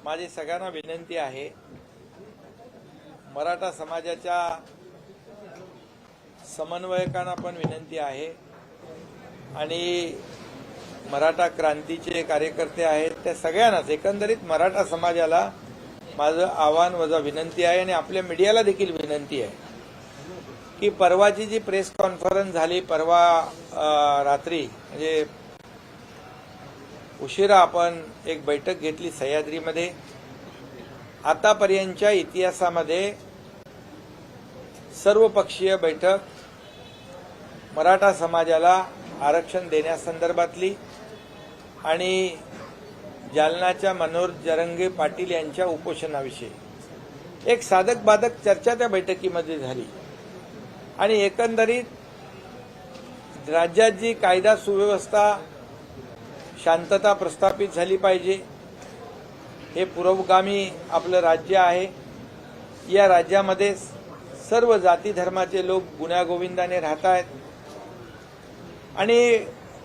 माझी सगळ्यांना विनंती आहे, मराठा समाजाच्या समन्वयकांना पण विनंती आहे आणि मराठा क्रांतीचे कार्यकर्ते आहेत त्या सगळ्यांनाच एकंदरीत मराठा समाजाला माझं आव्हान वजा विनंती आहे आणि आपल्या मीडियाला देखील विनंती आहे की परवाची जी प्रेस कॉन्फरन्स झाली परवा रात्री म्हणजे उशिरा आपण एक बैठक घेतली सह्याद्रीमध्ये। आतापर्यंतच्या इतिहासामध्ये सर्वपक्षीय बैठक मराठा समाजाला आरक्षण देण्यासंदर्भातली आणि जालनाच्या मनोहर जरांगे पाटील यांच्या उपोषणाविषयी एक साधक बाधक चर्चा त्या बैठकीमध्ये झाली आणि एकंदरीत राज्यात जी कायदा सुव्यवस्था शांतता प्रस्थापित झाली पाहिजे, हे पुरोगामी आपलं राज्य आहे। या राज्यामध्ये सर्व जाती धर्माचे लोक गुण्यागोविंदाने राहत आहेत आणि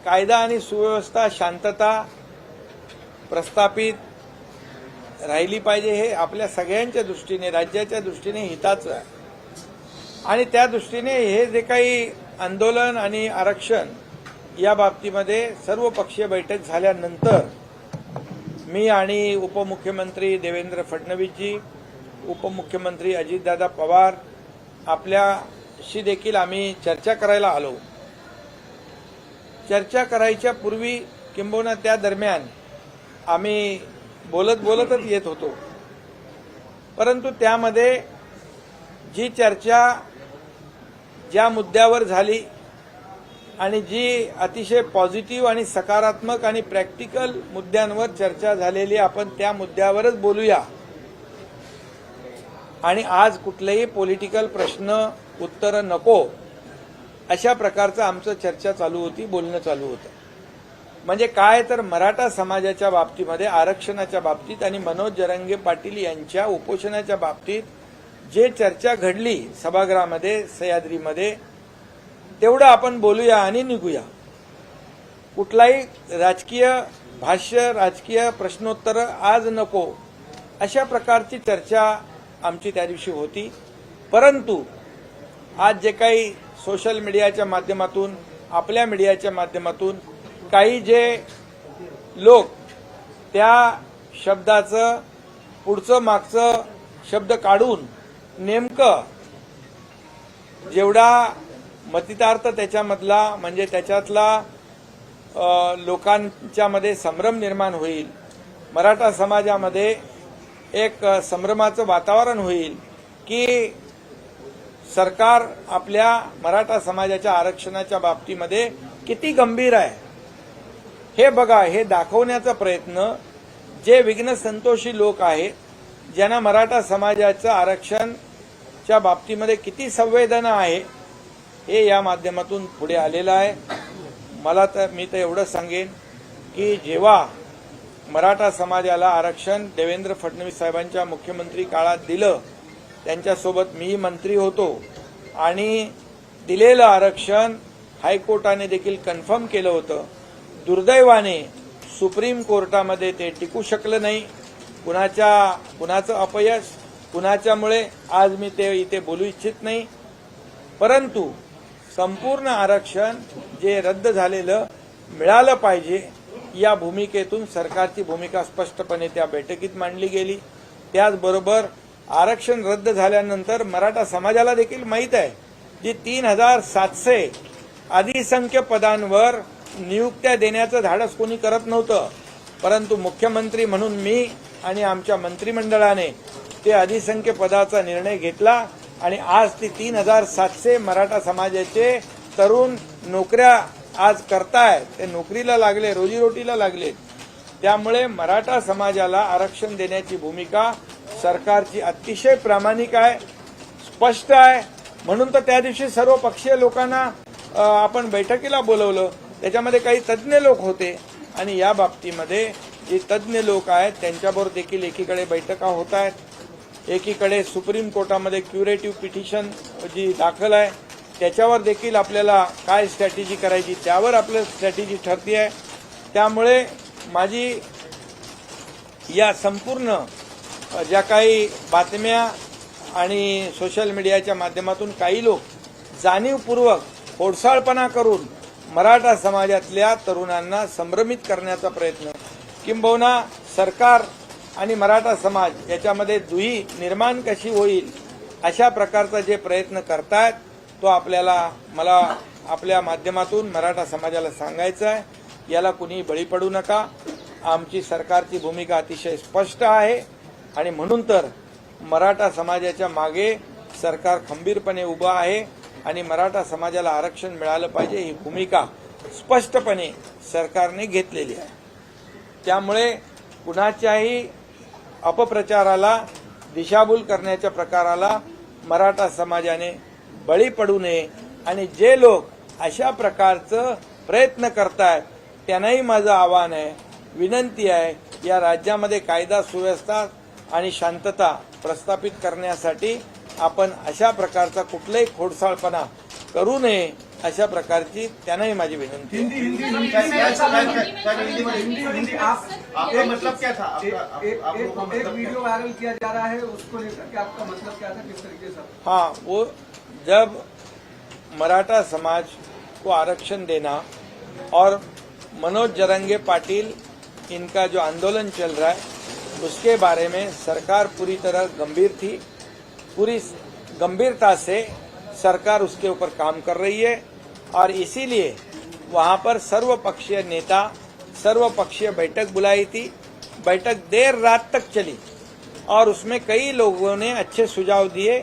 कायदा आणि सुव्यवस्था शांतता प्रस्थापित राहिली पाहिजे, हे आपल्या सगळ्यांच्या दृष्टीने राज्याच्या दृष्टीने हिताचं आहे। आणि त्या दृष्टीने हे जे काही आंदोलन आणि आरक्षण या बाबतीमध्ये सर्वपक्षीय बैठक झाल्यानंतर मी आणि उपमुख्यमंत्री देवेंद्र फडणवीसजी, उपमुख्यमंत्री अजितदादा पवार आपल्याशी देखील आम्ही चर्चा करायला आलो। चर्चा करायच्या पूर्वी किंबहुना त्या दरम्यान आम्ही बोलतच येत होतो, परंतु त्यामध्ये जी चर्चा ज्या मुद्द्यावर झाली आणि जी अतिशय पॉझिटिव्ह आणि सकारात्मक आणि प्रॅक्टिकल मुद्द्यांवर चर्चा झालेली, आपण त्या मुद्द्यावरच बोलूया आणि आज कुठलेही पॉलिटिकल प्रश्न उत्तर नको अशा प्रकारचं आमचं चर्चा चालू होती, बोलणं चालू होतं। म्हणजे काय तर मराठा समाजाच्या बाबतीमध्ये आरक्षणाच्या बाबतीत आणि मनोहर जरांगे पाटील यांच्या उपोषणाच्या बाबतीत जे चर्चा घडली सभागृहामध्ये सह्याद्रीमध्ये तेवढं आपण बोलूया आणि निघूया। कुठलाही राजकीय भाष्य, राजकीय प्रश्नोत्तर आज नको अशा प्रकारची चर्चा आमची त्या दिवशी होती। परंतु आज जे काही सोशल मीडियाच्या माध्यमातून, आपल्या मीडियाच्या माध्यमातून काही जे लोक त्या शब्दाचं पुढचं मागचं शब्द काढून नेमकं जेवढा मतितार्थ त्याच्यामधला म्हणजे त्याच्यातला लोकांच्या मध्ये संभ्रम निर्माण होईल, मराठा समाजामध्ये एक संभ्रमाचं वातावरण होईल की सरकार आपल्या मराठा समाजाच्या आरक्षणाच्या बाबतीमध्ये किती गंभीर आहे हे बघा, हे दाखवण्याचा प्रयत्न जे विघ्न संतोषी लोक आहेत, ज्यांना मराठा समाजाचं आरक्षणच्या बाबतीमध्ये किती संवेदना आहे, हे या माध्यमातून पुढे आलेलं आहे। मी तर एवढं सांगेन की जेव्हा मराठा समाजाला आरक्षण देवेंद्र फडणवीस साहेबांच्या मुख्यमंत्री काळात दिलं, त्यांच्यासोबत मी मंत्री होतो आणि दिलेलं आरक्षण हायकोर्टाने देखील कन्फर्म केलं होतं। दुर्दैवाने सुप्रीम कोर्टामध्ये ते टिकू शकलं नाही। कुणाचं अपयश, कुणाच्यामुळे आज मी ते इथे बोलू इच्छित नाही, परंतु संपूर्ण आरक्षण जे रद्द झालेलं मिळालं पाहिजे या भूमिकेतून सरकारची भूमिका स्पष्टपणे त्या बैठकीत मांडली गेली। त्याचबरोबर आरक्षण रद्द झाल्यानंतर मराठा समाजाला देखील माहीत आहे जी 3700 अधिसंख्य पदांवर नियुक्त्या देण्याचं धाडस कोणी करत नव्हतं, परंतु मुख्यमंत्री म्हणून मी आणि आमच्या मंत्रिमंडळाने ते अधिसंख्य पदाचा निर्णय घेतला आणि आज ती 3700 मराठा समाजाचे तरुण नोकऱ्या आज करतायत, ते नोकरीला लागले, रोजीरोटीला लागले। त्यामुळे मराठा समाजाला आरक्षण देण्याची भूमिका सरकारची अतिशय प्रामाणिक आहे, स्पष्ट आहे। म्हणून तर त्या दिवशी सर्व पक्षीय लोकांना आपण बैठकीला बोलवलं, त्याच्यामध्ये काही तज्ज्ञ लोक होते आणि या बाबतीमध्ये जे तज्ज्ञ लोक आहेत त्यांच्याबरोबर देखील एकीकडे बैठका होत आहेत, एकीकडे सुप्रीम कोर्टामध्ये क्युरेटिव्ह पिटिशन जी दाखल आहे त्याच्यावर देखील आपल्याला काय स्ट्रॅटेजी करायची त्यावर आपलं स्ट्रॅटेजी ठरते आहे। त्यामुळे माझी या संपूर्ण ज्या काही बातम्या आणि सोशल मीडियाच्या माध्यमातून काही लोक जाणीवपूर्वक खोडसाळपणा करून मराठा समाजातल्या तरुणांना संभ्रमित करण्याचा प्रयत्न, किंबहुना सरकार आणि मराठा समाज याच्यामध्ये दुही निर्माण कशी होईल अशा प्रकारचा जे प्रयत्न करतायत तो मला आपल्या माध्यमातून मराठा समाजाला सांगायचं आहे, याला कुणी बळी पडू नका. आमची सरकारची भूमिका अतिशय स्पष्ट आहे आणि म्हणून तर मराठा समाजाच्या मागे सरकार खंबीरपणे उभं आहे आणि मराठा समाजाला आरक्षण मिळालं पाहिजे ही भूमिका स्पष्टपणे सरकारने घेतलेली आहे. त्यामुळे कुणाच्याही अपप्रचाराला दिशाभूल करण्याच्या प्रकाराला मराठा समाजाने बळी पडू नये आणि जे लोक अशा प्रकारचं प्रयत्न करतायत त्यांनाही माझं आवाहन आहे, विनंती आहे, या राज्यामध्ये कायदा सुव्यवस्था आणि शांतता प्रस्थापित करण्यासाठी आपण अशा प्रकारचा कुठलाही खोडसाळपणा करू नये अशा प्रकारची त्यांनाही माझी विनंती आहे. आपका मतलब क्या था? एक वीडियो वायरल किया जा रहा है, उसको लेकर के आपका मतलब क्या था, किस तरीके से? हाँ, वो जब मराठा समाज को आरक्षण देना और मनोज जरंगे पाटिल इनका जो आंदोलन चल रहा है उसके बारे में सरकार पूरी तरह गंभीर थी, पूरी गंभीरता से सरकार उसके ऊपर काम कर रही है और इसीलिए वहां पर सर्वपक्षीय नेता सर्वपक्षीय बैठक बुलाई थी। बैठक देर रात तक चली और उसमें कई लोगों ने अच्छे सुझाव दिए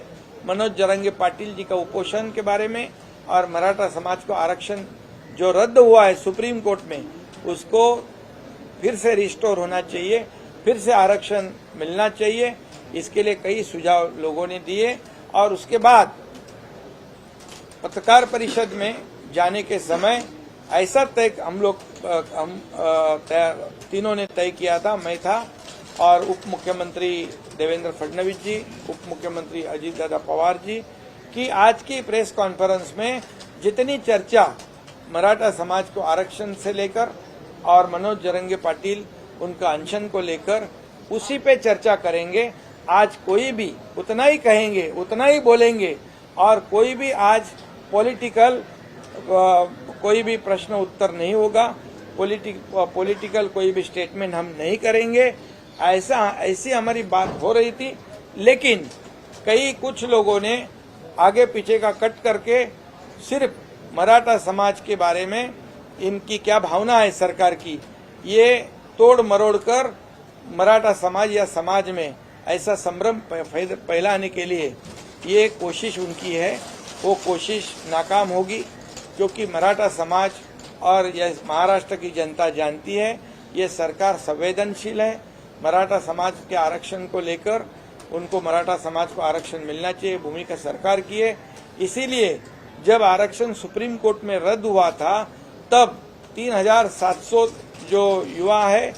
मनोज जरंगे पाटिल जी का उपोषण के बारे में और मराठा समाज को आरक्षण जो रद्द हुआ है सुप्रीम कोर्ट में उसको फिर से रिस्टोर होना चाहिए, फिर से आरक्षण मिलना चाहिए, इसके लिए कई सुझाव लोगों ने दिए। और उसके बाद पत्रकार परिषद में जाने के समय ऐसा तय हम तीनों ने तय किया था, मैं था और उप मुख्यमंत्री देवेंद्र फडणवीस जी, उप मुख्यमंत्री अजीत दादा पवार जी, कि आज की प्रेस कॉन्फ्रेंस में जितनी चर्चा मराठा समाज को आरक्षण से लेकर और मनोज जरंगे पाटिल उनका अनशन को लेकर उसी पे चर्चा करेंगे। आज कोई भी उतना ही कहेंगे, उतना ही बोलेंगे और कोई भी आज पॉलिटिकल कोई भी प्रश्न उत्तर नहीं होगा, पॉलिटिकल कोई भी स्टेटमेंट हम नहीं करेंगे। ऐसी हमारी बात हो रही थी, लेकिन कुछ लोगों ने आगे पीछे का कट करके सिर्फ मराठा समाज के बारे में इनकी क्या भावना है सरकार की, ये तोड़ मरोड़ कर मराठा समाज या समाज में ऐसा संभ्रम फैलाने के लिए ये कोशिश उनकी है, वो कोशिश नाकाम होगी। क्योंकि मराठा समाज और यह महाराष्ट्र की जनता जानती है ये सरकार संवेदनशील है। मराठा समाज के आरक्षण को लेकर उनको मराठा समाज को आरक्षण मिलना चाहिए, भूमिका सरकार की है। इसीलिए जब आरक्षण सुप्रीम कोर्ट में रद्द हुआ था तब 3700 जो युवा है,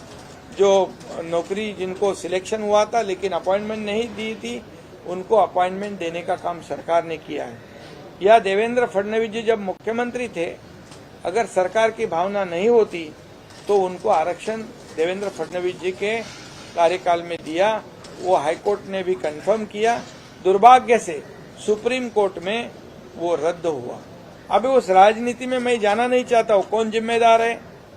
जो नौकरी जिनको सिलेक्शन हुआ था लेकिन अपॉइंटमेंट नहीं दी थी, उनको अपॉइंटमेंट देने का काम सरकार ने किया है। या देवेंद्र फडणवीस जी जब मुख्यमंत्री थे, अगर सरकार की भावना नहीं होती तो उनको आरक्षण देवेंद्र फडणवीस जी के कार्यकाल में दिया, वो हाईकोर्ट ने भी कंफर्म किया। दुर्भाग्य से सुप्रीम कोर्ट में वो रद्द हुआ। अभी उस राजनीति में मैं जाना नहीं चाहता हूँ, कौन जिम्मेदार है,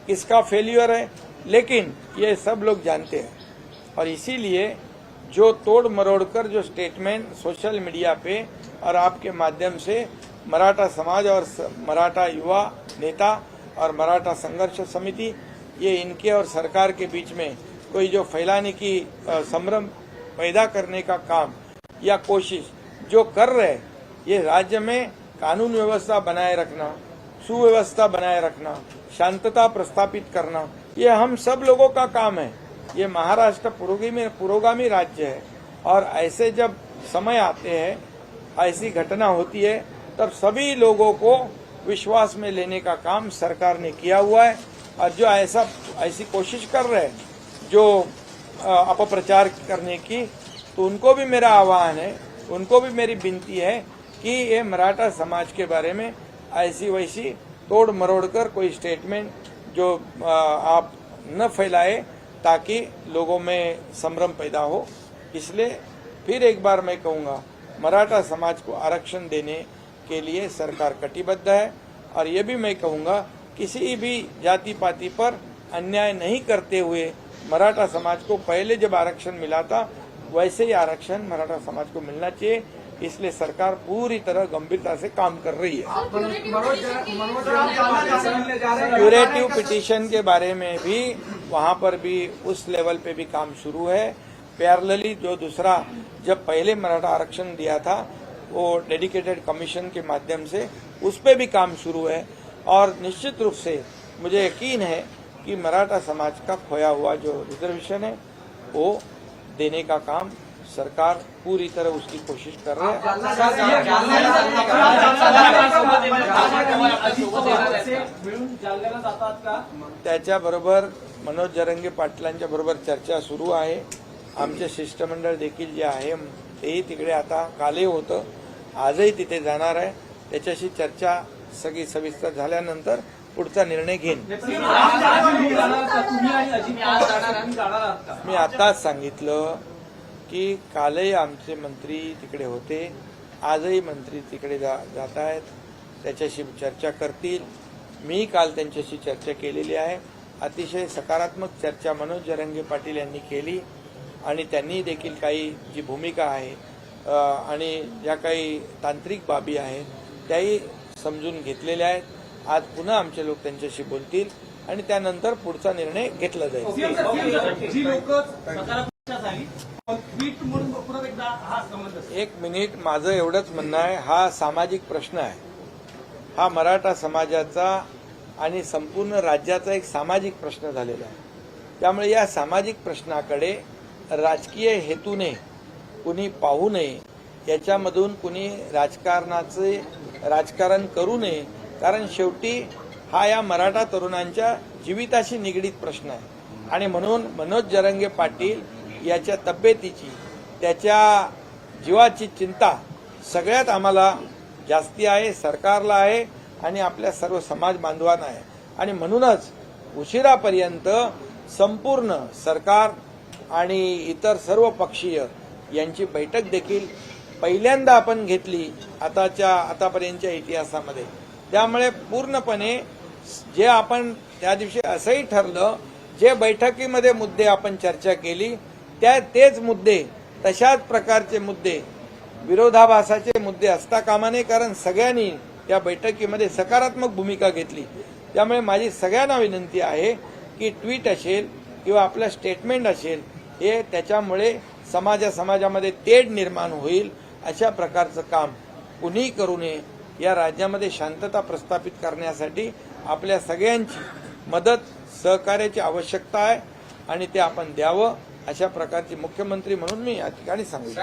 किसका फेल्यूर है, लेकिन ये सब लोग जानते हैं। और इसीलिए जो तोड़ मरोड़ कर जो स्टेटमेंट सोशल मीडिया पे और आपके माध्यम से मराठा समाज और मराठा युवा नेता और मराठा संघर्ष समिति, ये इनके और सरकार के बीच में कोई जो फैलाने की संभ्रम पैदा करने का काम या कोशिश जो कर रहे, ये राज्य में कानून व्यवस्था बनाए रखना, सुव्यवस्था बनाए रखना, शांतता प्रस्थापित करना, ये हम सब लोगों का काम है। ये महाराष्ट्र पुरोगामी राज्य है और ऐसे जब समय आते हैं, ऐसी घटना होती है, तब सभी लोगों को विश्वास में लेने का काम सरकार ने किया हुआ है। और जो ऐसी कोशिश कर रहे हैं जो अपप्रचार करने की, तो उनको भी मेरा आह्वान है, उनको भी मेरी विनती है कि ये मराठा समाज के बारे में ऐसी वैसी तोड़ मरोड़ कर कोई स्टेटमेंट जो आप न फैलाए ताकि लोगों में संभ्रम पैदा हो। इसलिए फिर एक बार मैं कहूँगा, मराठा समाज को आरक्षण देने के लिए सरकार कटिबद्ध है। और ये भी मैं कहूँगा, किसी भी जाति पाति पर अन्याय नहीं करते हुए मराठा समाज को पहले जब आरक्षण मिला था वैसे ही आरक्षण मराठा समाज को मिलना चाहिए। इसलिए सरकार पूरी तरह गंभीरता से काम कर रही है। क्यूरेटिव पिटीशन के बारे में भी वहां पर भी उस लेवल पे भी काम शुरू है। पैरेलली जो दूसरा जब पहले मराठा आरक्षण दिया था वो डेडिकेटेड कमीशन के माध्यम से उस पे भी काम शुरू है। और निश्चित रूप से मुझे यकीन है कि मराठा समाज का खोया हुआ जो रिजर्वेशन है वो देने का काम सरकार पूरी तरह उसकी कोशिश कर रही है। त्याच्याबरोबर मनोज जरंगे पाटलांच्या बरोबर चर्चा सुरू आहे। आमचे शिष्टमंडळ देखील जे आहे तेही तिकडे आता कालही होतं, आजही तिथे जाणार आहे। त्याच्याशी चर्चा सगळी सविस्तर झाल्यानंतर पुढचा निर्णय घेईन। मी आताच सांगितलं की कालही आमचे मंत्री तिकडे होते, आजही मंत्री तिकडे जात आहेत, त्याच्याशी चर्चा करतील। मी काल त्यांच्याशी चर्चा केलेली आहे। अतिशय सकारात्मक चर्चा मनोज जरंगे पाटील यांनी केली आणि त्यांनी देखील काही जी भूमिका आहे आणि ज्या काही तांत्रिक बाबी आहेत त्याही समजून घेतलेल्या आहेत। आज पुन्हा आमचे लोक त्यांच्याशी बोलतील आणि त्यानंतर पुढचा निर्णय घेतला जाईल। एक मिनिट, माझं एवढंच म्हणणं आहे, हा सामाजिक प्रश्न आहे। हा मराठा समाजाचा आणि संपूर्ण राज्याचा एक सामाजिक प्रश्न झालेला आहे। त्यामुळे या सामाजिक प्रश्नाकडे राजकीय हेतूने कुणी पाहू नये, याच्यामधून कुणी राजकारण करू नये। कारण शेवटी हा या मराठा तरुणांच्या जीविताशी निगडीत प्रश्न आहे आणि म्हणून मनोज जरंगे पाटील याच्या तब्येतीची, त्याच्या जीवाची चिंता सगळ्यात आम्हाला जास्ती आहे, सरकारला आहे आणि आपल्या सर्व समाज बांधवांना आहे। आणि म्हणूनच उशिरापर्यंत संपूर्ण सरकार आणि इतर सर्व पक्षीय यांची बैठक देखील पहिल्यांदा आपण घेतली आतापर्यंतच्या इतिहासामध्ये। त्यामुळे पूर्णपणे जे आपण त्या दिवशी असंही ठरलं, जे बैठकीमध्ये मुद्दे आपण चर्चा केली तेच मुद्दे, तशाच प्रकारचे मुद्दे, विरोधाभासाचे मुद्दे असता कामा नये। कारण सगळ्यांनी त्या बैठकीमध्ये सकारात्मक भूमिका घेतली। त्यामुळे माझी सगळ्यांना विनंती आहे की ट्विट असेल किंवा आपलं स्टेटमेंट असेल, हे त्याच्यामुळे समाजामध्ये तेढ निर्माण होईल अशा प्रकारचं काम कुणीही करू नये। या राज्यामध्ये शांतता प्रस्थापित करण्यासाठी आपल्या सगळ्यांची मदत सहकार्याची आवश्यकता आहे आणि ते आपण द्यावं अशा प्रकारची मुख्यमंत्री म्हणून मी या ठिकाणी सांगितलं।